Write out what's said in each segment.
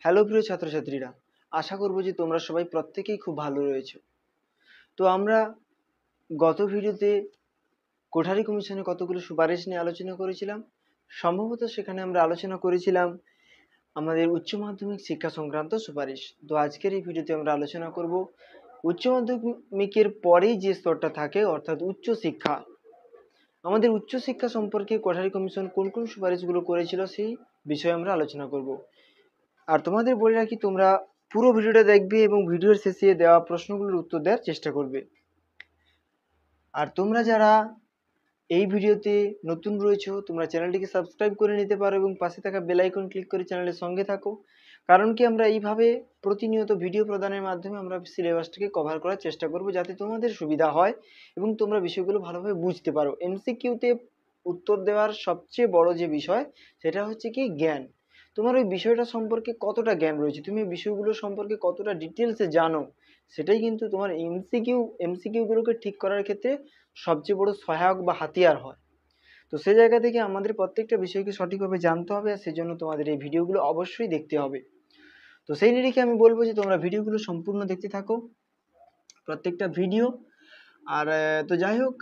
Hello প্রিয় ছাত্রছাত্রীরা, আশা করব যে তোমরা সবাই প্রত্যেকেই খুব ভালো রয়েছো। তো আমরা গত ভিডিওতে কোঠারি কমিশনের কতগুলো সুপারিশ নিয়ে আলোচনা করেছিলাম। সম্ভবত সেখানে আমরা আলোচনা করেছিলাম আমাদের উচ্চ মাধ্যমিক শিক্ষা সংক্রান্ত সুপারিশ। তো আজকের এই ভিডিওতে আমরা আলোচনা করব উচ্চ মাধ্যমিকের পরেই যে স্তরটা থাকে, অর্থাৎ উচ্চ শিক্ষা। আমাদের উচ্চ শিক্ষা সম্পর্কে কোঠারি কমিশন কোন কোন সুপারিশগুলো করেছিল সেই বিষয়ে আমরা আলোচনা করব। আর তোমাদের বলে রাখি, তোমরা পুরো ভিডিওটা দেখবে এবং ভিডিওর শেষে দেওয়া প্রশ্নগুলোর উত্তর দেওয়ার চেষ্টা করবে। আর তোমরা যারা এই ভিডিওতে নতুন রয়েছো, তোমরা চ্যানেলটিকে সাবস্ক্রাইব করে নিতে পারো এবং পাশে থাকা বেল আইকন ক্লিক করে চ্যানেলের সঙ্গে থাকো। কারণ কি, আমরা এইভাবে প্রতিনিয়ত ভিডিও প্রদানের মাধ্যমে আমরা সিলেবাসটাকে কভার করার চেষ্টা করব, যাতে তোমাদের সুবিধা হয় এবং তোমরা বিষয়গুলো ভালোভাবে বুঝতে পারো। এমসিকিউতে উত্তর দেওয়ার সবচেয়ে বড় যে বিষয়, সেটা হচ্ছে কি জ্ঞান। তোমার ওই বিষয়টা সম্পর্কে কতটা জ্ঞান রয়েছে, তুমি বিষয়গুলো সম্পর্কে কতটা ডিটেলসে জানো, সেটাই কিন্তু তোমার এমসিকিউগুলোকে ঠিক করার ক্ষেত্রে সবচেয়ে বড় সহায়ক বা হাতিয়ার হয়। তো সেই জায়গা থেকে আমাদের প্রত্যেকটা বিষয়কে সঠিকভাবে জানতে হবে, আর সেজন্য তোমাদের এই ভিডিওগুলো অবশ্যই দেখতে হবে। তো সেই নিরিখে আমি বলবো যে তোমরা ভিডিওগুলো সম্পূর্ণ দেখতে থাকো, প্রত্যেকটা ভিডিও। আর তো যাই হোক,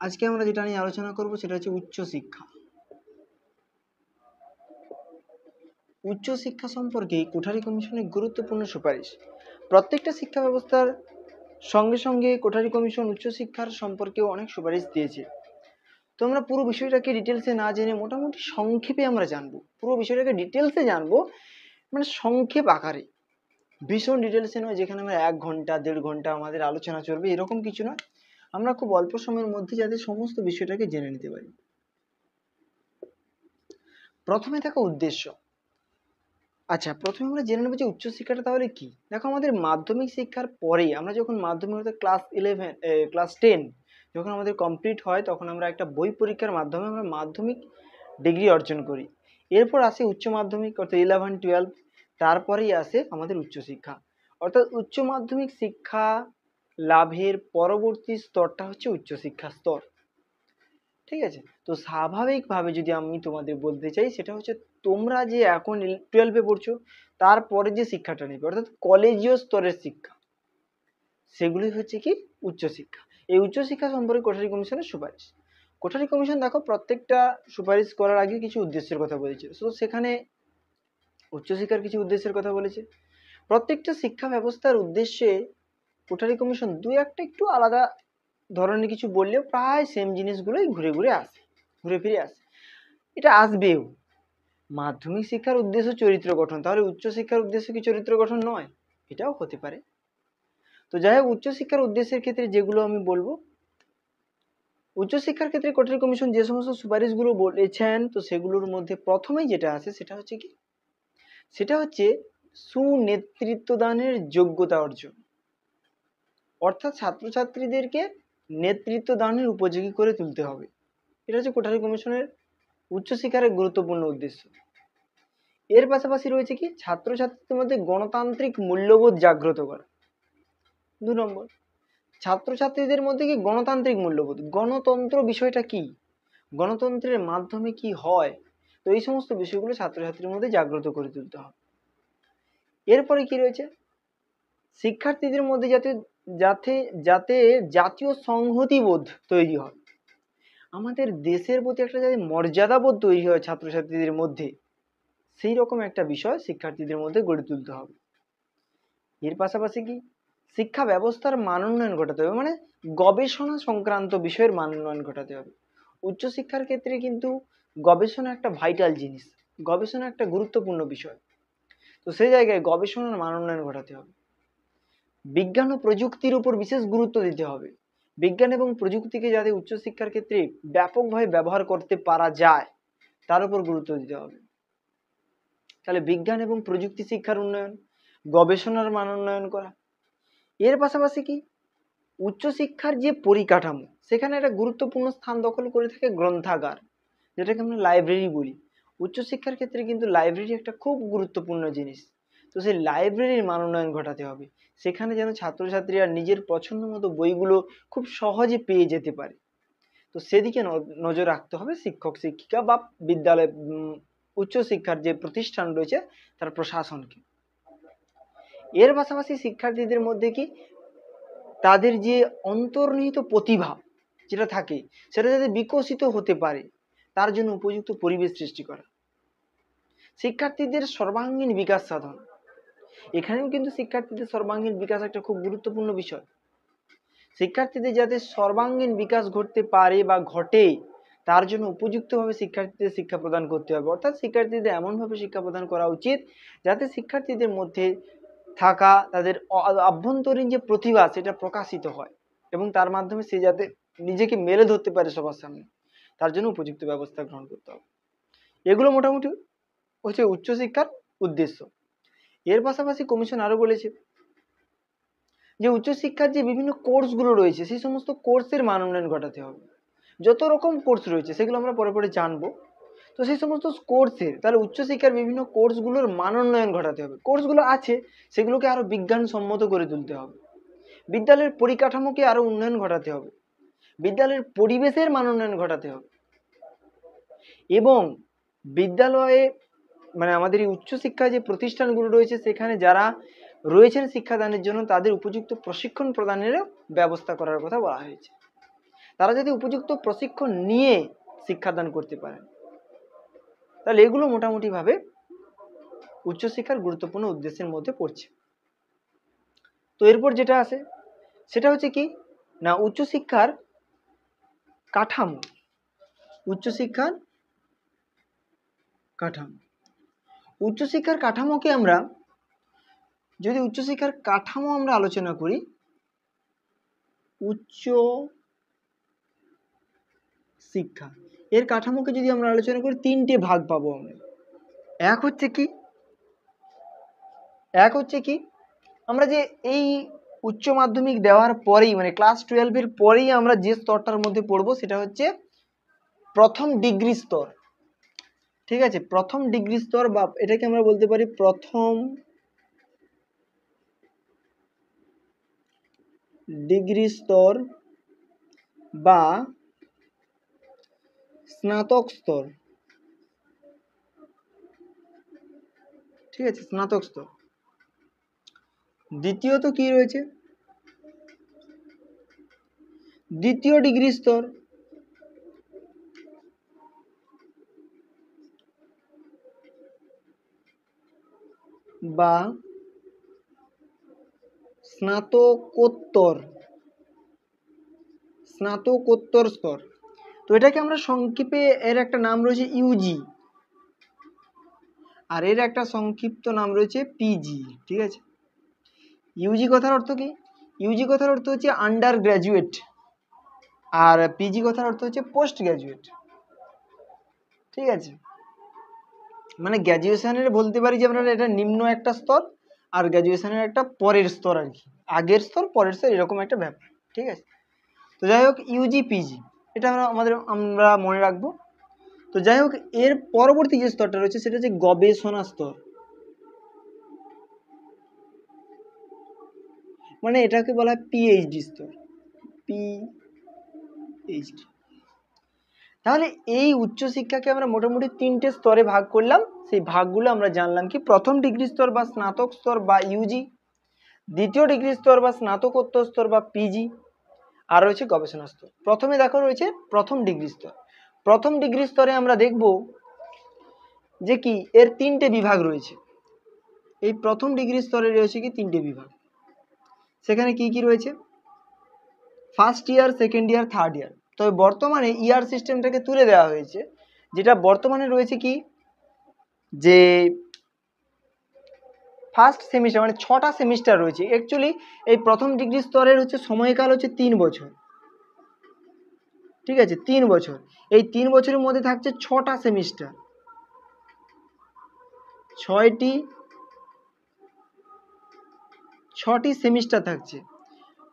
আজকে আমরা যেটা নিয়ে আলোচনা করব সেটা হচ্ছে উচ্চশিক্ষা। উচ্চশিক্ষা সম্পর্কে কোঠারি কমিশনের গুরুত্বপূর্ণ সুপারিশ। প্রত্যেকটা শিক্ষা ব্যবস্থার সঙ্গে সঙ্গে কোঠারি কমিশন উচ্চশিক্ষার সম্পর্কেও অনেক সুপারিশ দিয়েছে। তো আমরা পুরো বিষয়টাকে ডিটেলসে না জেনে মোটামুটি সংক্ষেপে আমরা জানবো, পুরো বিষয়টাকে ডিটেলসে জানবো, মানে সংক্ষেপ আকারে, ভীষণ ডিটেলসে নয় যেখানে আমরা 1 ঘন্টা 1.5 ঘন্টা আমাদের আলোচনা চলবে, এরকম কিছু নয়। আমরা খুব অল্প সময়ের মধ্যে যাতে সমস্ত বিষয়টাকে জেনে নিতে পারি। প্রথমে থাকা উদ্দেশ্য। আচ্ছা, প্রথমে আমরা জেনে নেব যে উচ্চশিক্ষাটা তাহলে কি। দেখো, আমাদের মাধ্যমিক শিক্ষার পরেই আমরা যখন মাধ্যমিক ক্লাস 10 যখন আমাদের কমপ্লিট হয়, তখন আমরা একটা বই পরীক্ষার মাধ্যমে আমরা মাধ্যমিক ডিগ্রি অর্জন করি। এরপর আসে উচ্চ মাধ্যমিক, অর্থাৎ 11-12, তারপরেই আসে আমাদের উচ্চশিক্ষা। অর্থাৎ উচ্চ মাধ্যমিক শিক্ষা লাভের পরবর্তী স্তরটা হচ্ছে উচ্চশিক্ষা স্তর। ঠিক আছে, তো স্বাভাবিকভাবে যদি আমি তোমাদের বলতে চাই, সেটা হচ্ছে তোমরা যে এখন 12-এ পড়ছো, তারপরে যে শিক্ষাটা নেবে, অর্থাৎ কলেজীয় স্তরের শিক্ষা, সেগুলি হচ্ছে কি উচ্চশিক্ষা। এই উচ্চশিক্ষা সম্পর্কে কোঠারি কমিশনের সুপারিশ। কোঠারি কমিশন দেখো, প্রত্যেকটা সুপারিশ করার আগে কিছু উদ্দেশ্যের কথা বলেছে। তো সেখানে উচ্চশিক্ষার কিছু উদ্দেশ্যের কথা বলেছে। প্রত্যেকটা শিক্ষা ব্যবস্থার উদ্দেশ্যে কোঠারি কমিশন দু একটা একটু আলাদা ধরনের কিছু বললেও প্রায় সেম জিনিসগুলোই ঘুরে ফিরে আসে। এটা আসবেও। মাধ্যমিক শিক্ষার উদ্দেশ্য চরিত্র গঠন, তাহলে উচ্চশিক্ষার উদ্দেশ্য কি চরিত্র গঠন নয়? এটাও হতে পারে। তো যাই হোক, উচ্চশিক্ষার উদ্দেশ্যের ক্ষেত্রে যেগুলো আমি বলবো, উচ্চশিক্ষার ক্ষেত্রে কোঠারি কমিশন যে সমস্ত সুপারিশগুলো বলেছেন, তো সেগুলোর মধ্যে প্রথমেই যেটা আছে সেটা হচ্ছে কি, সেটা হচ্ছে সুনেতৃত্বদানের যোগ্যতা অর্জন। অর্থাৎ ছাত্রছাত্রীদেরকে নেতৃত্ব দানের উপযোগী করে তুলতে হবে। এটা হচ্ছে কোঠারি কমিশনের উচ্চশিক্ষার এক গুরুত্বপূর্ণ উদ্দেশ্য। এর পাশাপাশি রয়েছে কি, ছাত্রছাত্রীদের মধ্যে গণতান্ত্রিক মূল্যবোধ জাগ্রত করা। 2 নম্বর, ছাত্রছাত্রীদের মধ্যে কি গণতান্ত্রিক মূল্যবোধ, গণতন্ত্র বিষয়টা কি, গণতন্ত্রের মাধ্যমে কি হয়, তো এই সমস্ত বিষয়গুলো ছাত্রছাত্রীর মধ্যে জাগ্রত করে তুলতে হবে। এরপরে কি রয়েছে, শিক্ষার্থীদের মধ্যে যাতে যাতে যাতে জাতীয় সংহতিবোধ তৈরি হয়, আমাদের দেশের প্রতি একটা যাতে মর্যাদাবোধ তৈরি হয় ছাত্রছাত্রীদের মধ্যে, সেই রকম একটা বিষয় শিক্ষার্থীদের মধ্যে গড়ে তুলতে হবে। এর পাশাপাশি কি, শিক্ষা ব্যবস্থার মান উন্নয়ন ঘটাতে হবে, মানে গবেষণা সংক্রান্ত বিষয়ের মান উন্নয়ন ঘটাতে হবে। উচ্চশিক্ষার ক্ষেত্রে কিন্তু গবেষণা একটা ভাইটাল জিনিস, গবেষণা একটা গুরুত্বপূর্ণ বিষয়। তো সেই জায়গায় গবেষণার মান উন্নয়ন ঘটাতে হবে। বিজ্ঞান ও প্রযুক্তির উপর বিশেষ গুরুত্ব দিতে হবে। বিজ্ঞান এবং প্রযুক্তিকে যাতে উচ্চশিক্ষার ক্ষেত্রে ব্যাপকভাবে ব্যবহার করতে পারা যায়, তার উপর গুরুত্ব দিতে হবে। তাহলে বিজ্ঞান এবং প্রযুক্তি শিক্ষার উন্নয়ন, গবেষণার মান উন্নয়ন করা। এর পাশাপাশি কি, উচ্চশিক্ষার যে পরিকাঠামো, সেখানে একটা গুরুত্বপূর্ণ স্থান দখল করে থাকে গ্রন্থাগার, যেটাকে আমরা লাইব্রেরি বলি। উচ্চশিক্ষার ক্ষেত্রে কিন্তু লাইব্রেরি একটা খুব গুরুত্বপূর্ণ জিনিস। তো সেই লাইব্রেরির মান উন্নয়ন ঘটাতে হবে, সেখানে যেন ছাত্রছাত্রীরা নিজের পছন্দ মতো বইগুলো খুব সহজে পেয়ে যেতে পারে। তো সেদিকে নজর রাখতে হবে শিক্ষক শিক্ষিকা বা বিদ্যালয় উচ্চশিক্ষার যে প্রতিষ্ঠান রয়েছে তার প্রশাসনকে। এর পাশাপাশি শিক্ষার্থীদের মধ্যে কি তাদের যে অন্তর্নিহিত প্রতিভা যেটা থাকে সেটা যাতে বিকশিত হতে পারে তার জন্য উপযুক্ত পরিবেশ সৃষ্টি করা, শিক্ষার্থীদের সর্বাঙ্গীন বিকাশ সাধন। এখানেও কিন্তু শিক্ষার্থীদের সর্বাঙ্গীন বিকাশ একটা খুব গুরুত্বপূর্ণ বিষয়। শিক্ষার্থীদের যাতে সর্বাঙ্গীন বিকাশ ঘটতে পারে বা ঘটে তার জন্য উপযুক্তভাবে শিক্ষার্থীদের শিক্ষা প্রদান করতে হবে। অর্থাৎ শিক্ষার্থীদের এমনভাবে শিক্ষা প্রদান করা উচিত যাতে শিক্ষার্থীদের মধ্যে থাকা তাদের আভ্যন্তরীণ যে প্রতিভা সেটা প্রকাশিত হয় এবং তার মাধ্যমে সে যাতে নিজেকে মেলে ধরতে পারে সবার সামনে, তার জন্য উপযুক্ত ব্যবস্থা গ্রহণ করতে হবে। এগুলো মোটামুটি হচ্ছে উচ্চশিক্ষার উদ্দেশ্য। এর পাশাপাশি কমিশন আরো বলেছে যে উচ্চশিক্ষার যে বিভিন্ন কোর্সগুলো রয়েছে সেই সমস্ত কোর্সের মান উন্নয়ন ঘটাতে হবে। যত রকম কোর্স রয়েছে সেগুলো আমরা পরে পরে জানবো। তো সেই সমস্ত কোর্সের তাহলে উচ্চশিক্ষার বিভিন্ন কোর্সগুলোর মান উন্নয়ন ঘটাতে হবে। কোর্সগুলো আছে সেগুলোকে আরো বিজ্ঞানসম্মত করে তুলতে হবে। বিদ্যালয়ের পরিকাঠামোকে আরো উন্নয়ন ঘটাতে হবে। বিদ্যালয়ের পরিবেশের মান উন্নয়ন ঘটাতে হবে এবং বিদ্যালয়ে মানে আমাদের এই উচ্চশিক্ষা যে প্রতিষ্ঠানগুলো রয়েছে সেখানে যারা রয়েছেন শিক্ষাদানের জন্য তাদের উপযুক্ত প্রশিক্ষণ প্রদানেরও ব্যবস্থা করার কথা বলা হয়েছে। তারা যদি উপযুক্ত প্রশিক্ষণ নিয়ে শিক্ষাদান করতে পারেন তাহলে এগুলো মোটামুটি ভাবে উচ্চশিক্ষার গুরুত্বপূর্ণ উদ্দেশ্যের মধ্যে পড়ছে। তো এরপর যেটা আছে সেটা হচ্ছে কি না উচ্চশিক্ষার কাঠামো। উচ্চশিক্ষার কাঠামো, উচ্চশিক্ষার কাঠামোকে আমরা যদি উচ্চশিক্ষার কাঠামো আমরা আলোচনা করি, উচ্চ শিক্ষা এর কাঠামোকে যদি আমরা আলোচনা করি তিনটে ভাগ পাবো আমরা। এক হচ্ছে কি আমরা যে এই উচ্চ মাধ্যমিক দেওয়ার পরেই মানে ক্লাস 12 এর পরেই আমরা যে স্তরটার মধ্যে পড়বো সেটা হচ্ছে প্রথম ডিগ্রি স্তর। ঠিক আছে, প্রথম ডিগ্রি স্তর বা এটাকে আমরা বলতে পারি প্রথম ডিগ্রি স্তর বা স্নাতক স্তর। ঠিক আছে, স্নাতক স্তর। দ্বিতীয়ত কি রয়েছে দ্বিতীয় ডিগ্রি স্তর বা স্নাতকোত্তর স্তর। তো এটাকে আমরা সংক্ষেপে এর একটা নাম রয়েছে ইউজি আর এর একটা সংক্ষিপ্ত নাম রয়েছে পিজি। ঠিক আছে, ইউজি কথার অর্থ কি? ইউজি কথার অর্থ হচ্ছে আন্ডার গ্র্যাজুয়েট আর পিজি কথার অর্থ হচ্ছে পোস্ট গ্র্যাজুয়েট। ঠিক আছে, মানে গ্র্যাজুয়েশনের বলতে পারি যে আমরা এটা নিম্ন একটা স্তর আর গ্র্যাজুয়েশনের একটা পরের স্তর আর কি, আগের স্তর পরের স্তর এরকম একটা ব্যাপার। ঠিক আছে, তো যাই হোক ইউজি পিজি এটা আমরা মনে রাখবো। তো যাই হোক এর পরবর্তী যে স্তরটা রয়েছে সেটা হচ্ছে গবেষণা স্তর, মানে এটাকে বলা হয় পিএইচডি স্তর, পিএইচডি। তাহলে এই উচ্চশিক্ষাকে আমরা মোটামুটি তিনটে স্তরে ভাগ করলাম। সেই ভাগগুলো আমরা জানলাম কি প্রথম ডিগ্রি স্তর বা স্নাতক স্তর বা ইউজি, দ্বিতীয় ডিগ্রি স্তর বা স্নাতকোত্তর স্তর বা পিজি, আর রয়েছে গবেষণা স্তর। প্রথমে দেখো রয়েছে প্রথম ডিগ্রি স্তর। প্রথম ডিগ্রি স্তরে আমরা দেখব যে কি এর তিনটে বিভাগ রয়েছে। এই প্রথম ডিগ্রি স্তরে রয়েছে কি তিনটে বিভাগ। সেখানে কি কি রয়েছে? First year, second year, third year. তবে বর্তমানে ইয়ার সিস্টেমটাকে তুলে দেওয়া হয়েছে, যেটা বর্তমানে রয়েছে কি যে ফার্স্ট সেমিস্টার মানে 6টা সেমিস্টার রয়েছে। অ্যাকচুয়ালি এই প্রথম ডিগ্রি স্তরের হচ্ছে সময়কাল হচ্ছে 3 বছর। ঠিক আছে, 3 বছর। এই 3 বছরের মধ্যে থাকছে 6টা সেমিস্টার, 6টি সেমিস্টার থাকছে।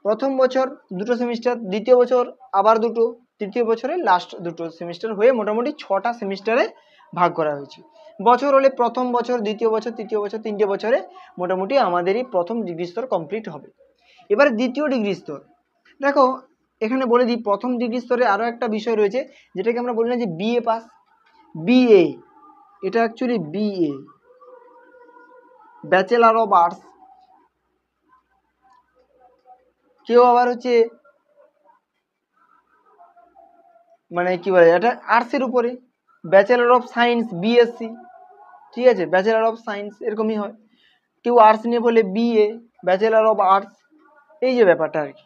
প্রথম বছর 2টো সেমিস্টার, দ্বিতীয় বছর আবার 2টো, তৃতীয় বছরে লাস্ট 2টো সেমিস্টার হয়ে মোটামুটি 6টা সেমিস্টারে ভাগ করা হয়েছে। বছর হলে প্রথম বছর, দ্বিতীয় বছর, তৃতীয় বছর, 3টে বছরে মোটামুটি আমাদের এই প্রথম ডিগ্রি স্তর কমপ্লিট হবে। এবারে দ্বিতীয় ডিগ্রি স্তর দেখো, এখানে বলে দিই প্রথম ডিগ্রি স্তরে আরও একটা বিষয় রয়েছে যেটাকে আমরা বলি না যে বিএ পাস, বিএ এটা actually BA, bachelor of arts. কেউ আবার হচ্ছে মানে কি বলে, এটা আর্টসের উপরে ব্যাচেলার অফ সায়েন্স বিএসসি, ঠিক আছে, ব্যাচেলার অফ সায়েন্স এরকমই হয়। কেউ আর্টস নিয়ে বলে বিএ, ব্যাচেলার অফ আর্টস, এই যে ব্যাপারটা আর কি।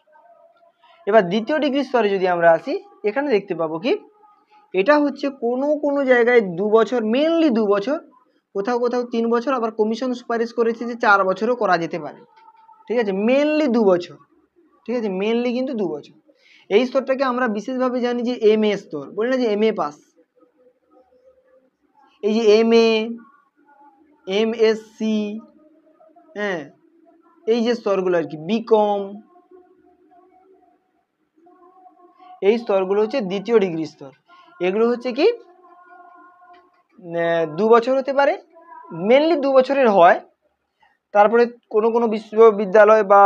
এবার দ্বিতীয় ডিগ্রি স্তরে যদি আমরা আসি, এখানে দেখতে পাবো কি এটা হচ্ছে কোনো কোনো জায়গায় 2 বছর, মেনলি 2 বছর, কোথাও কোথাও 3 বছর, আবার কমিশন সুপারিশ করেছে যে 4 বছরও করা যেতে পারে, ঠিক আছে, মেনলি 2 বছর, ঠিক আছে, মেনলি কিন্তু 2 বছর। এই স্তরটাকে আমরা বিশেষভাবে জানি যে এমএ স্তর, বলি না যে এমএ পাস, এই যে এমএ, এমএসসি, হ্যাঁ, এই যে স্তরগুলো আর কি, বিকম, এই স্তরগুলো হচ্ছে দ্বিতীয় ডিগ্রি স্তর। এগুলো হচ্ছে কি 2 বছর হতে পারে, মেনলি 2 বছরের হয়। তারপরে কোনো কোনো বিশ্ববিদ্যালয় বা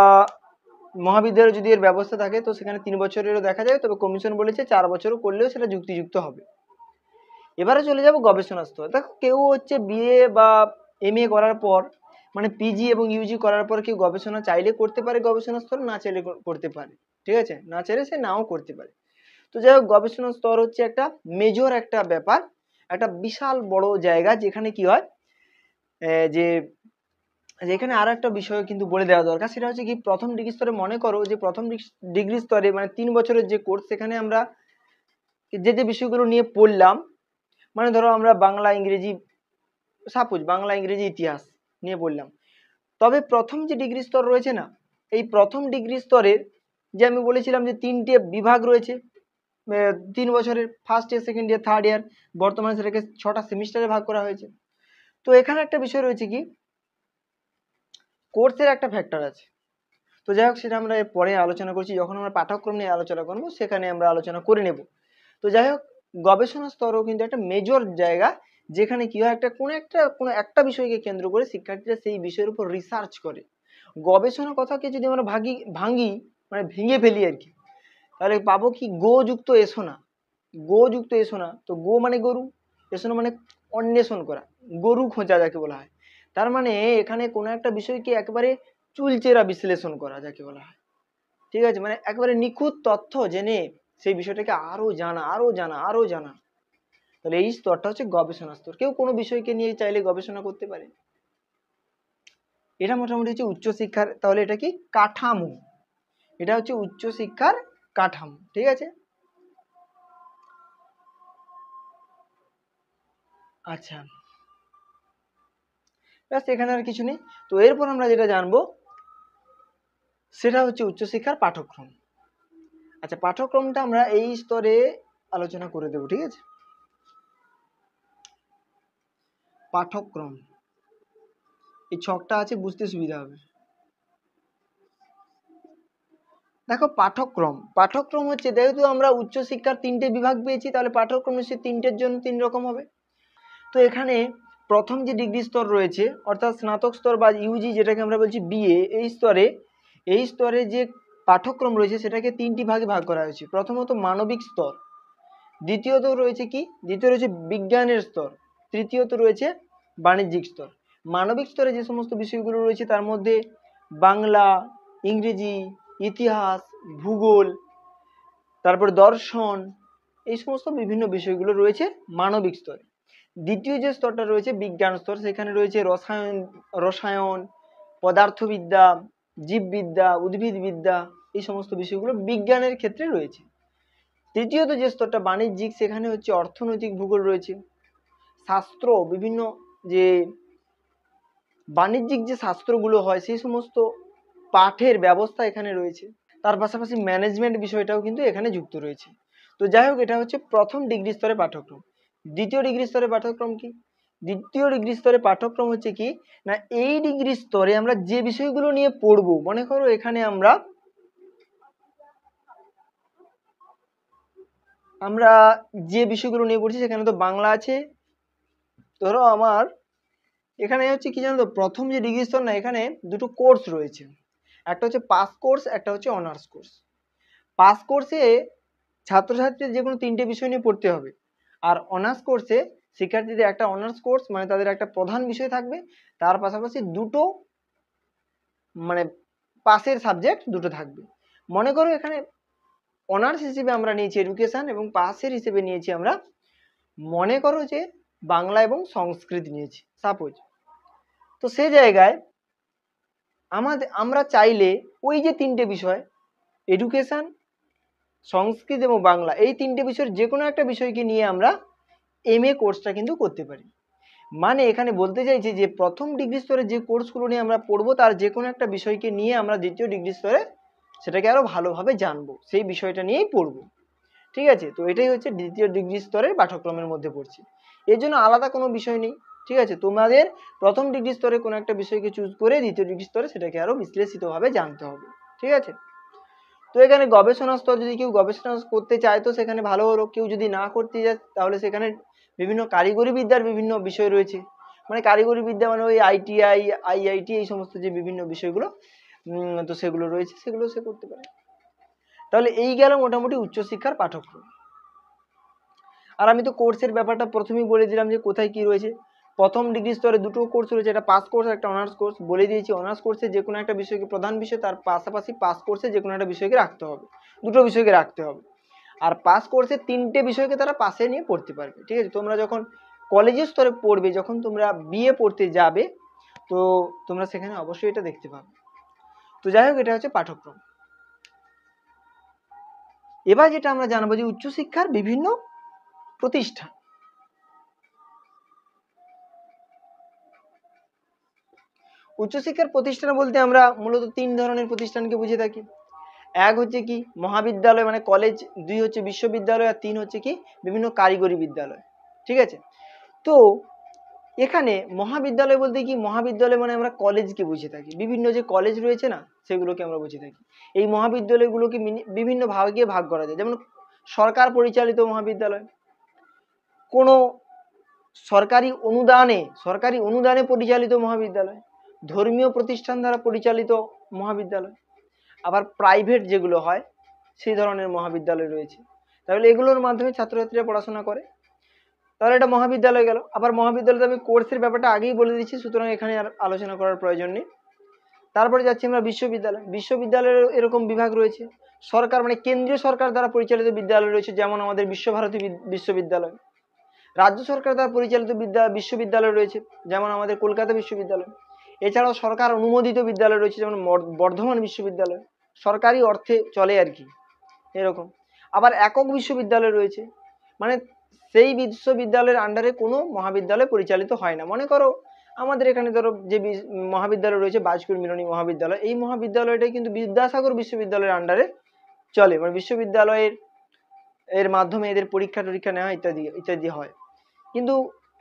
মহাবিদ্যালয় যদি এর ব্যবস্থা থাকে তো সেখানে 3 বছরেরও দেখা যায়, তবে কমিশন বলেছে 4 বছরও করলেও সেটা যুক্তিযুক্ত হবে। এবারে চলে যাব গবেষণা স্তর। দেখো কেউ হচ্ছে বিএ বা এমএ করার পর, মানে পিজি এবং ইউজি করার পর কেউ গবেষণা চাইলে করতে পারে গবেষণা স্তর, না চাইলে করতে পারে, ঠিক আছে, না চাইলে সে নাও করতে পারে। তো যাই হোক, গবেষণা স্তর হচ্ছে একটা মেজর একটা ব্যাপার, একটা বিশাল বড় জায়গা যেখানে কি হয় যে যেখানে আরো একটা বিষয় কিন্তু বলে দেওয়া দরকার, সেটা হচ্ছে কি প্রথম ডিগ্রি স্তরে মনে করো যে প্রথম ডিগ্রি স্তরে মানে 3 বছরের যে কোর্স, সেখানে আমরা যে যে বিষয়গুলো নিয়ে পড়লাম, মানে ধরো আমরা বাংলা ইংরেজি, সাপোজ বাংলা ইংরেজি ইতিহাস নিয়ে পড়লাম, তবে প্রথম যে ডিগ্রি স্তর রয়েছে না, এই প্রথম ডিগ্রি স্তরের যে আমি বলেছিলাম যে 3টে বিভাগ রয়েছে 3 বছরের, first year, second year, third year, বর্তমানে সেটাকে 6টা সেমিস্টারে ভাগ করা হয়েছে। তো এখানে একটা বিষয় রয়েছে কি কোর্সের একটা ফ্যাক্টর আছে। তো যাই হোক, সেটা আমরা পরে আলোচনা করছি, যখন আমরা পাঠ্যক্রম নিয়ে আলোচনা করবো সেখানে আমরা আলোচনা করে নেব। তো যাই হোক, গবেষণা স্তরও কিন্তু একটা মেজর জায়গা, যেখানে কি হয় কোনো একটা বিষয়কে কেন্দ্র করে শিক্ষার্থীরা সেই বিষয়ের উপর রিসার্চ করে। গবেষণা কথাকে যদি আমরা ভাঙি মানে ভেঙে ফেলি আর কি, তাহলে পাবো কি গো যুক্ত এসো না, গো যুক্ত এসো না, তো গো মানে গরু, এসো না মানে অন্বেষণ করা, গরু খোঁজা যাকে বলা হয়। তার মানে এখানে কোনো একটা বিষয়কে একেবারে চুলচেরা বিশ্লেষণ করা যাকে বলা হয়, ঠিক আছে, মানে একেবারে নিখুঁত তথ্য জেনে সেই বিষয়টাকে আরো জানা, আরো জানা, আরো জানা। তাহলে এই স্তরটা হচ্ছে গবেষণা স্তর। কেউ কোনো বিষয়কে নিয়ে চাইলে গবেষণা করতে পারে। এটা মোটামুটি হচ্ছে উচ্চশিক্ষার, তাহলে এটা কি কাঠামো, এটা হচ্ছে উচ্চশিক্ষার কাঠামো, ঠিক আছে। আচ্ছা, ব্যাস, এখানে আর কিছু নেই। তো এরপর আমরা যেটা জানবো সেটা হচ্ছে উচ্চশিক্ষার পাঠ্যক্রম। আচ্ছা, পাঠ্যক্রমটা আমরা এই স্তরে আলোচনা করে দেবো, ঠিক আছে। পাঠ্যক্রম, এই ছকটা আছে, বুঝতে সুবিধা হবে। দেখো, পাঠ্যক্রম হচ্ছে, যেহেতু আমরা উচ্চশিক্ষার 3টে বিভাগ পেয়েছি, তাহলে পাঠ্যক্রম হচ্ছে 3টের জন্য 3 রকম হবে। তো এখানে প্রথম যে ডিগ্রি স্তর রয়েছে, অর্থাৎ স্নাতক স্তর বা ইউজি যেটাকে আমরা বলছি বিএ, এই স্তরে যে পাঠ্যক্রম রয়েছে সেটাকে 3টি ভাগে ভাগ করা হয়েছে। প্রথমত মানবিক স্তর, দ্বিতীয়ত রয়েছে বিজ্ঞানের স্তর, তৃতীয়ত রয়েছে বাণিজ্যিক স্তর। মানবিক স্তরে যে সমস্ত বিষয়গুলো রয়েছে তার মধ্যে বাংলা, ইংরেজি, ইতিহাস, ভূগোল, তারপর দর্শন, এই সমস্ত বিভিন্ন বিষয়গুলো রয়েছে মানবিক স্তরে। দ্বিতীয় যে স্তরটা রয়েছে বিজ্ঞান স্তর, সেখানে রয়েছে রসায়ন, পদার্থবিদ্যা, জীববিদ্যা, উদ্ভিদবিদ্যা, এই সমস্ত বিষয়গুলো বিজ্ঞানের ক্ষেত্রে রয়েছে। তৃতীয়ত যে স্তরটা বাণিজ্যিক, সেখানে হচ্ছে অর্থনৈতিক ভূগোল রয়েছে, শাস্ত্র, বিভিন্ন যে বাণিজ্যিক যে শাস্ত্রগুলো হয় সেই সমস্ত পাঠের ব্যবস্থা এখানে রয়েছে। তার পাশাপাশি ম্যানেজমেন্ট বিষয়টাও কিন্তু এখানে যুক্ত রয়েছে। তো যাই হোক, এটা হচ্ছে প্রথম ডিগ্রি স্তরে পাঠ্যক্রম। দ্বিতীয় ডিগ্রি স্তরে পাঠ্যক্রম কি? দ্বিতীয় ডিগ্রি স্তরে পাঠ্যক্রম হচ্ছে কি না, এই ডিগ্রি স্তরে আমরা যে বিষয়গুলো নিয়ে পড়বো, মনে করো এখানে আমরা যে বিষয়গুলো নিয়ে পড়ছি, সেখানে তো বাংলা আছে। ধরো আমার এখানে হচ্ছে কি জানো তো, প্রথম যে ডিগ্রি স্তর না, এখানে দুটো কোর্স রয়েছে, একটা হচ্ছে পাস কোর্স, একটা হচ্ছে অনার্স কোর্স। পাস কোর্সে ছাত্রছাত্রীদের যে কোনো 3টে বিষয় নিয়ে পড়তে হবে, আর অনার্স কোর্সে শিক্ষার্থীদের একটা অনার্স কোর্স মানে তাদের একটা প্রধান বিষয় থাকবে, তার পাশাপাশি দুটো মানে পাশের সাবজেক্ট দুটো থাকবে। মনে করো এখানে অনার্স হিসেবে আমরা নিয়েছি এডুকেশন এবং পাশের হিসেবে নিয়েছি আমরা, মনে করো যে বাংলা এবং সংস্কৃত নিয়েছি সাপোজ। তো সেই জায়গায় আমরা চাইলে ওই যে তিনটে বিষয় এডুকেশন, সংস্কৃত এবং বাংলা, এই তিনটে বিষয়ের যে কোনো একটা বিষয়কে নিয়ে আমরা MA কোর্সটা কিন্তু করতে পারি। মানে এখানে বলতে চাইছি যে প্রথম ডিগ্রি স্তরে যে কোর্সগুলো নিয়ে আমরা পড়বো তার যে কোনো একটা বিষয়কে নিয়ে আমরা দ্বিতীয় ডিগ্রি স্তরে সেটাকে আরো ভালোভাবে জানবো, সেই বিষয়টা নিয়েই পড়বো। ঠিক আছে, তো এটাই হচ্ছে দ্বিতীয় ডিগ্রি স্তরের পাঠ্যক্রমের মধ্যে পড়ছে। এর জন্য আলাদা কোনো বিষয় নেই। ঠিক আছে, তোমাদের প্রথম ডিগ্রি স্তরে কোনো একটা বিষয়কে চুজ করে দ্বিতীয় ডিগ্রি স্তরে সেটাকে আরো বিশ্লেষিতভাবে জানতে হবে। ঠিক আছে, তো এখানে গবেষণা স্তর, যদি কেউ গবেষণা করতে চায় তো সেখানে ভালো হলো, কেউ যদি না করতে যায় তাহলে সেখানে বিভিন্ন কারিগরি বিদ্যার বিভিন্ন বিষয় রয়েছে। মানে কারিগরি বিদ্যা মানে ওই ITI, IIT এই সমস্ত যে বিভিন্ন বিষয়গুলো তো সেগুলো রয়েছে, সেগুলো সে করতে পারে। তাহলে এই গেল মোটামুটি উচ্চশিক্ষার পাঠ্যক্রম। আর আমি তো কোর্সের ব্যাপারটা প্রথমেই বলে দিলাম যে কোথায় কি রয়েছে। প্রথম ডিগ্রি স্তরে দুটো কোর্স রয়েছে, একটা পাস কোর্স আর একটা অনার্স কোর্স। বলে দিয়েছি অনার্স কোর্সে যে কোনো একটা বিষয়কে প্রধান বিষয়, তার পাশাপাশি পাস কোর্সে যে কোনো একটা বিষয়কে রাখতে হবে, দুটো বিষয়কে রাখতে হবে। আর পাস কোর্সে তিনটে বিষয়কে তারা পাশে নিয়ে পড়তে পারবে। ঠিক আছে, তোমরা যখন কলেজের স্তরে পড়বে, যখন তোমরা BA পড়তে যাবে তো তোমরা সেখানে অবশ্যই এটা দেখতে পাবে। তো যাই হোক, এটা হচ্ছে পাঠ্যক্রম। এবার যেটা আমরা জানবো যে উচ্চশিক্ষার বিভিন্ন প্রতিষ্ঠান। উচ্চশিক্ষার প্রতিষ্ঠান বলতে আমরা মূলত তিন ধরনের প্রতিষ্ঠানকে বুঝে থাকি। এক হচ্ছে কি মহাবিদ্যালয় মানে কলেজ, দুই হচ্ছে বিশ্ববিদ্যালয়, আর তিন হচ্ছে কি বিভিন্ন কারিগরি বিদ্যালয়। ঠিক আছে, তো এখানে মহাবিদ্যালয় বলতে কি, মহাবিদ্যালয় মানে আমরা কলেজকে বুঝে থাকি, বিভিন্ন যে কলেজ রয়েছে না সেগুলোকে আমরা বুঝে থাকি। এই মহাবিদ্যালয়গুলোকে বিভিন্ন ভাগে ভাগ করা যায়, যেমন সরকার পরিচালিত মহাবিদ্যালয়, কোনো সরকারি অনুদানে পরিচালিত মহাবিদ্যালয়, ধর্মীয় প্রতিষ্ঠান দ্বারা পরিচালিত মহাবিদ্যালয়, আবার প্রাইভেট যেগুলো হয় সেই ধরনের মহাবিদ্যালয় রয়েছে। তাহলে এগুলোর মাধ্যমে ছাত্রছাত্রীরা পড়াশোনা করে, তাহলে এটা মহাবিদ্যালয় গেল। আবার মহাবিদ্যালয়তে আমি কোর্সের ব্যাপারটা আগেই বলে দিচ্ছি, সুতরাং এখানে আর আলোচনা করার প্রয়োজন নেই। তারপরে যাচ্ছি আমরা বিশ্ববিদ্যালয়। বিশ্ববিদ্যালয়ের এরকম বিভাগ রয়েছে, সরকার মানে কেন্দ্রীয় সরকার দ্বারা পরিচালিত বিদ্যালয় রয়েছে, যেমন আমাদের বিশ্বভারতী বিশ্ববিদ্যালয়। রাজ্য সরকার দ্বারা পরিচালিত বিশ্ববিদ্যালয় রয়েছে, যেমন আমাদের কলকাতা বিশ্ববিদ্যালয়। এছাড়াও সরকার অনুমোদিত বিদ্যালয় রয়েছে, যেমন বর্ধমান বিশ্ববিদ্যালয়, সরকারি অর্থে চলে আর কি এরকম। আবার একক বিশ্ববিদ্যালয় রয়েছে, মানে সেই বিশ্ববিদ্যালয়ের আন্ডারে কোনো মহাবিদ্যালয় পরিচালিত হয় না। মনে করো আমাদের এখানে ধরো যে মহাবিদ্যালয় রয়েছে বাজকুর মিলনী মহাবিদ্যালয়, এই মহাবিদ্যালয়টাই কিন্তু বিদ্যাসাগর বিশ্ববিদ্যালয়ের আন্ডারে চলে, মানে বিশ্ববিদ্যালয়ের এর মাধ্যমে এদের পরীক্ষা টরীক্ষা নেওয়া ইত্যাদি ইত্যাদি হয়। কিন্তু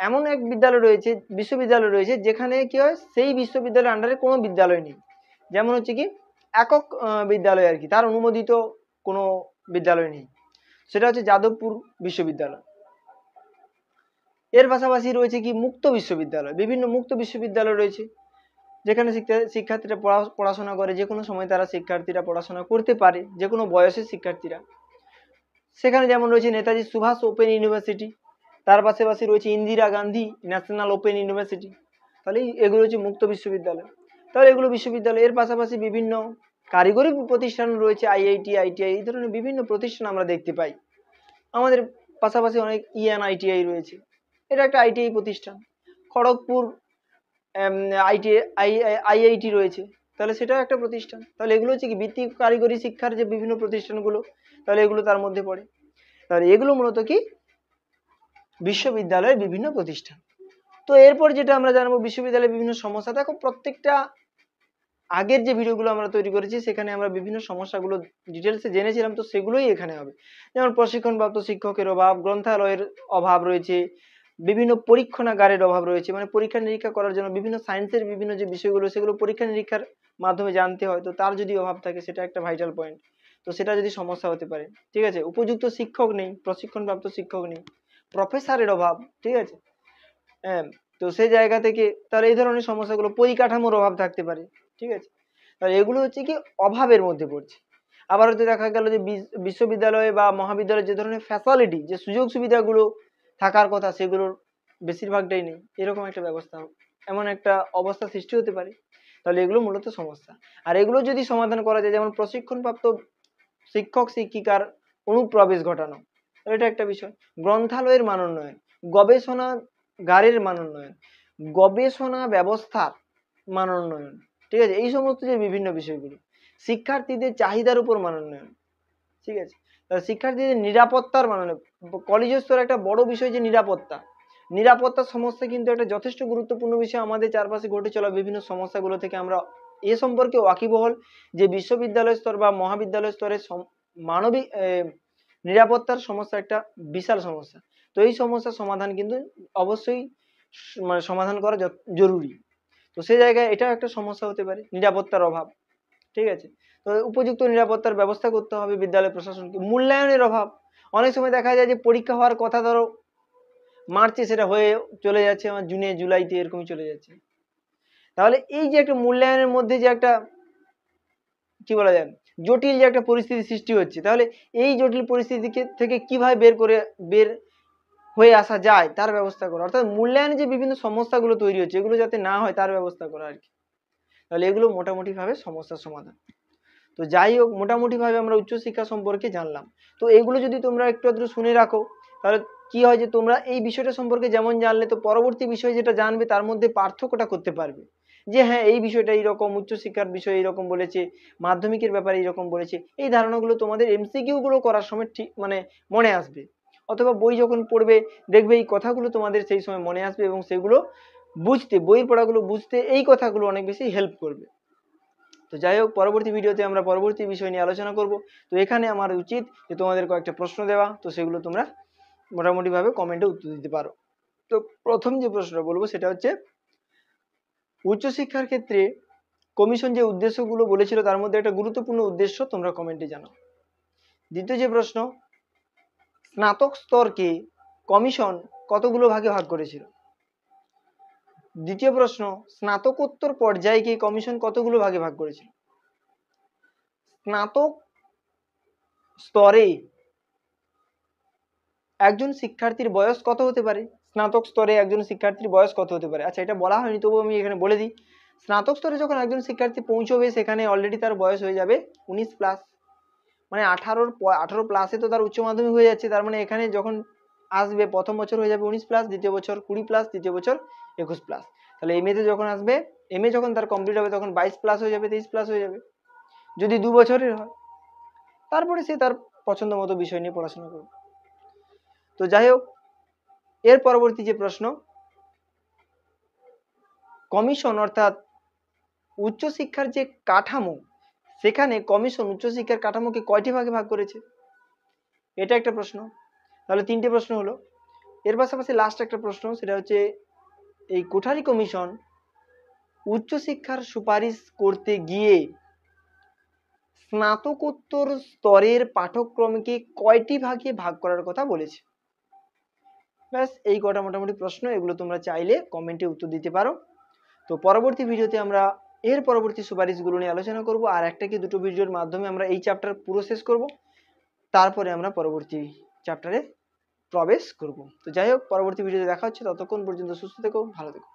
এমন এক বিদ্যালয় রয়েছে, বিশ্ববিদ্যালয় রয়েছে, যেখানে কি হয় সেই বিশ্ববিদ্যালয়ের আন্ডারে কোনো বিদ্যালয় নেই, যেমন হচ্ছে কি একক বিদ্যালয় আর কি, তার অনুমোদিত কোনো বিদ্যালয় নেই, সেটা হচ্ছে যাদবপুর বিশ্ববিদ্যালয়। এর পাশাপাশি রয়েছে কি মুক্ত বিশ্ববিদ্যালয়, বিভিন্ন মুক্ত বিশ্ববিদ্যালয় রয়েছে, যেখানে শিক্ষার্থীরা পড়াশোনা করে, যে কোনো সময় তারা শিক্ষার্থীরা পড়াশোনা করতে পারে, যে কোনো বয়সের শিক্ষার্থীরা। সেখানে যেমন রয়েছে নেতাজি সুভাষ ওপেন ইউনিভার্সিটি, তার পাশাপাশি রয়েছে Indira Gandhi national open university. তাহলে এগুলো হচ্ছে মুক্ত বিশ্ববিদ্যালয়। তাহলে এগুলো বিশ্ববিদ্যালয়। এর পাশাপাশি বিভিন্ন কারিগরি প্রতিষ্ঠান রয়েছে, IIT, ITI, এই ধরনের বিভিন্ন প্রতিষ্ঠান আমরা দেখতে পাই। আমাদের পাশাপাশি অনেক ENITI রয়েছে, এটা একটা ITI প্রতিষ্ঠান। খড়গপুর IIT রয়েছে, তাহলে সেটাও একটা প্রতিষ্ঠান। তাহলে এগুলো হচ্ছে কি বৃত্তি কারিগরি শিক্ষার যে বিভিন্ন প্রতিষ্ঠানগুলো, তাহলে এগুলো তার মধ্যে পড়ে। তাহলে এগুলো মূলত কি বিশ্ববিদ্যালয়ের বিভিন্ন প্রতিষ্ঠান। তো এরপর যেটা আমরা জানবো বিশ্ববিদ্যালয়ের বিভিন্ন সমস্যা। দেখো প্রত্যেকটা আগের যে ভিডিওগুলো আমরা তৈরি করেছি সেখানে আমরা বিভিন্ন সমস্যাগুলো ডিটেলসে জেনেছিলাম, তো সেগুলোই এখানে হবে। যেমন প্রশিক্ষণপ্রাপ্ত শিক্ষকের অভাব, গ্রন্থালয়ের অভাব রয়েছে, বিভিন্ন পরীক্ষণাগারের অভাব রয়েছে, মানে পরীক্ষা নিরীক্ষা করার জন্য বিভিন্ন সায়েন্সের বিভিন্ন যে বিষয়গুলো সেগুলো পরীক্ষা নিরীক্ষার মাধ্যমে জানতে হয়, তো তার যদি অভাব থাকে সেটা একটা ভাইটাল পয়েন্ট, তো সেটা যদি সমস্যা হতে পারে। ঠিক আছে, উপযুক্ত শিক্ষক নেই, প্রশিক্ষণপ্রাপ্ত শিক্ষক নেই, প্রফেসরের অভাব। ঠিক আছে, হ্যাঁ, তো সেই জায়গা থেকে তাহলে এই ধরনের সমস্যাগুলো, পরিকাঠামোর অভাব থাকতে পারে। ঠিক আছে, তাহলে এগুলো হচ্ছে কি অভাবের মধ্যে পড়ছে। আবার হয়তো দেখা গেল যে বিশ্ববিদ্যালয়ে বা মহাবিদ্যালয়ে যে ধরনের ফ্যাসিলিটি, যে সুযোগ সুবিধাগুলো থাকার কথা সেগুলোর বেশিরভাগটাই নেই, এরকম একটা ব্যবস্থা, এমন একটা অবস্থা সৃষ্টি হতে পারে। তাহলে এগুলো মূলত সমস্যা। আর এগুলো যদি সমাধান করা যায়, যেমন প্রশিক্ষণপ্রাপ্ত শিক্ষক শিক্ষিকার অনুপ্রবেশ ঘটানো, এটা একটা বিষয়। গ্রন্থালয়ের মান উন্নয়ন, গবেষণাগারের মান উন্নয়ন, গবেষণা ব্যবস্থার মান উন্নয়ন, ঠিক আছে, এই সমস্ত যে বিভিন্ন বিষয়গুলো, শিক্ষার্থীদের চাহিদার উপর মান উন্নয়ন, ঠিক আছে, শিক্ষার্থীদের নিরাপত্তার মান উন্নয়ন। কলেজ স্তরে একটা বড় বিষয় যে নিরাপত্তার সমস্যা কিন্তু একটা যথেষ্ট গুরুত্বপূর্ণ বিষয়। আমাদের চারপাশে ঘটে চলা বিভিন্ন সমস্যাগুলো থেকে আমরা এ সম্পর্কে ওয়াকিবহল যে বিশ্ববিদ্যালয় স্তর বা মহাবিদ্যালয় স্তরে মানবিক নিরাপত্তার সমস্যা একটা বিশাল সমস্যা। তো এই সমস্যার সমাধান কিন্তু অবশ্যই মানে সমাধান করা জরুরি। তো সেই জায়গায় এটাও একটা সমস্যা হতে পারে, নিরাপত্তার অভাব, ঠিক আছে। তো উপযুক্ত নিরাপত্তার ব্যবস্থা করতে হবে বিদ্যালয় প্রশাসনকে। মূল্যায়নের অভাব, অনেক সময় দেখা যায় যে পরীক্ষা হওয়ার কথা ধরো মার্চে, সেটা হয়ে চলে যাচ্ছে আমার জুনে জুলাইতে, এরকমই চলে যাচ্ছে। তাহলে এই যে একটা মূল্যায়নের মধ্যে যে একটা কি বলা যায় জটিল যে একটা পরিস্থিতি সৃষ্টি হচ্ছে, তাহলে এই জটিল পরিস্থিতি থেকে কিভাবে বের হয়ে আসা যায় তার ব্যবস্থা করা, অর্থাৎ মূল্যায়নে যে বিভিন্ন সমস্যাগুলো তৈরি হচ্ছে এগুলো যাতে না হয় তার ব্যবস্থা করা আর কি। তাহলে এগুলো মোটামুটি ভাবে সমস্যার সমাধান। তো যাই হোক, মোটামুটি ভাবে আমরা উচ্চশিক্ষা সম্পর্কে জানলাম। তো এগুলো যদি তোমরা একটু আধটু শুনে রাখো, তাহলে কি হয় যে তোমরা এই বিষয়টা সম্পর্কে যেমন জানলে, তো পরবর্তী বিষয় যেটা জানবে তার মধ্যে পার্থক্যটা করতে পারবে, যে হ্যাঁ এই বিষয়টা এইরকম, উচ্চশিক্ষার বিষয় এইরকম বলেছে, মাধ্যমিকের ব্যাপারে এইরকম বলেছে। এই ধারণাগুলো তোমাদের এমসিকিউ গুলো করার সময় ঠিক মানে মনে আসবে, অথবা বই যখন পড়বে দেখবে এই কথাগুলো তোমাদের সেই সময় মনে আসবে, এবং সেগুলো বুঝতে, বইয়ের পড়াগুলো বুঝতে এই কথাগুলো অনেক বেশি হেল্প করবে। তো যাই হোক, পরবর্তী ভিডিওতে আমরা পরবর্তী বিষয় নিয়ে আলোচনা করব। তো এখানে আমার উচিত যে তোমাদের কয়েকটা প্রশ্ন দেওয়া, তো সেগুলো তোমরা মোটামুটি ভাবে কমেন্টে উত্তর দিতে পারো। তো প্রথম যে প্রশ্নটা বলবো সেটা হচ্ছে, উচ্চশিক্ষার ক্ষেত্রে কমিশন যে উদ্দেশ্যগুলো বলেছিল তার মধ্যে একটা গুরুত্বপূর্ণ উদ্দেশ্য তোমরা কমেন্টে জানাও। দ্বিতীয় যে প্রশ্ন, স্নাতক স্তরকে কমিশন কতগুলো ভাগে ভাগ করেছিল? দ্বিতীয় প্রশ্ন, স্নাতকোত্তর পর্যায়কে কমিশন কতগুলো ভাগে ভাগ করেছিল? স্নাতক স্তরে একজন শিক্ষার্থীর বয়স কত হতে পারে? স্নাতক স্তরে একজন শিক্ষার্থীর বয়স কত হতে পারে? আচ্ছা, এটা বলা হয়নি, তবুও আমি এখানে বলে দিই। স্নাতক স্তরে যখন একজন শিক্ষার্থী পৌঁছবে, সেখানে অলরেডি তার বয়স হয়ে যাবে 19+, মানে 18 প্লাসে তো তার উচ্চ মাধ্যমিক হয়ে যাচ্ছে। তার মানে এখানে যখন আসবে প্রথম বছর হয়ে যাবে 19+, দ্বিতীয় বছর 20+, তৃতীয় বছর 21+। তাহলে এমএতে যখন আসবে, এমএ যখন তার কমপ্লিট হবে তখন 22+ হয়ে যাবে, 23+ হয়ে যাবে, যদি 2 বছরের হয়। তারপরে সে তার পছন্দ মতো বিষয় নিয়ে পড়াশোনা করবে। তো যাই হোক, এর পরবর্তী যে প্রশ্ন, কমিশন অর্থাৎ উচ্চশিক্ষার যে কাঠামো, সেখানে কমিশন উচ্চশিক্ষার কাঠামোকে কয়টি ভাগে ভাগ করেছে? এটা একটা প্রশ্ন। তাহলে 3টে প্রশ্ন হলো। এর পাশাপাশি লাস্ট একটা প্রশ্ন, সেটা হচ্ছে, এই কোঠারি কমিশন উচ্চশিক্ষার সুপারিশ করতে গিয়ে স্নাতকোত্তর স্তরের পাঠ্যক্রমকে কয়টি ভাগে ভাগ করার কথা বলেছে? ব্যাস, এই কটা মোটামুটি প্রশ্ন। এগুলো তোমরা চাইলে কমেন্টে উত্তর দিতে পারো। তো পরবর্তী ভিডিওতে আমরা এর পরবর্তী সুপারিশগুলো নিয়ে আলোচনা করব, আর একটা কি দুটো ভিডিওর মাধ্যমে আমরা এই চ্যাপ্টার পুরো শেষ করব, তারপরে আমরা পরবর্তী চ্যাপ্টারে প্রবেশ করব। তো যাই হোক, পরবর্তী ভিডিওতে দেখা হচ্ছে। ততক্ষণ পর্যন্ত সুস্থ থেকো, ভালো থেকো।